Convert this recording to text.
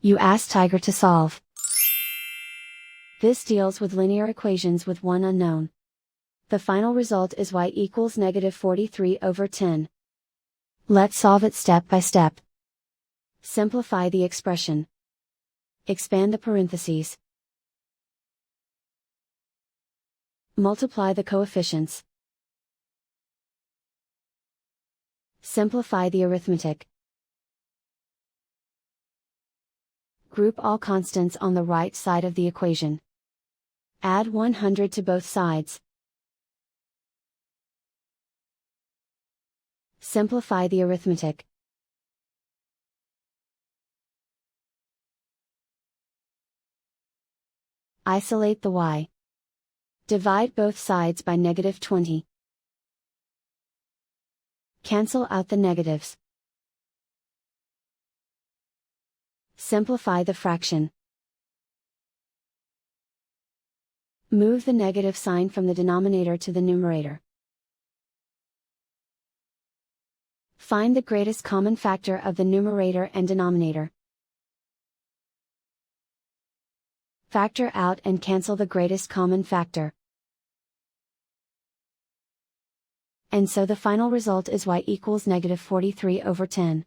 You ask Tiger to solve. This deals with linear equations with one unknown. The final result is y equals -43/10. Let's solve it step by step. Simplify the expression. Expand the parentheses. Multiply the coefficients. Simplify the arithmetic. Group all constants on the right side of the equation. Add 100 to both sides. Simplify the arithmetic. Isolate the y. Divide both sides by -20. Cancel out the negatives. Simplify the fraction. Move the negative sign from the denominator to the numerator. Find the greatest common factor of the numerator and denominator. Factor out and cancel the greatest common factor. And so the final result is y equals -43/10.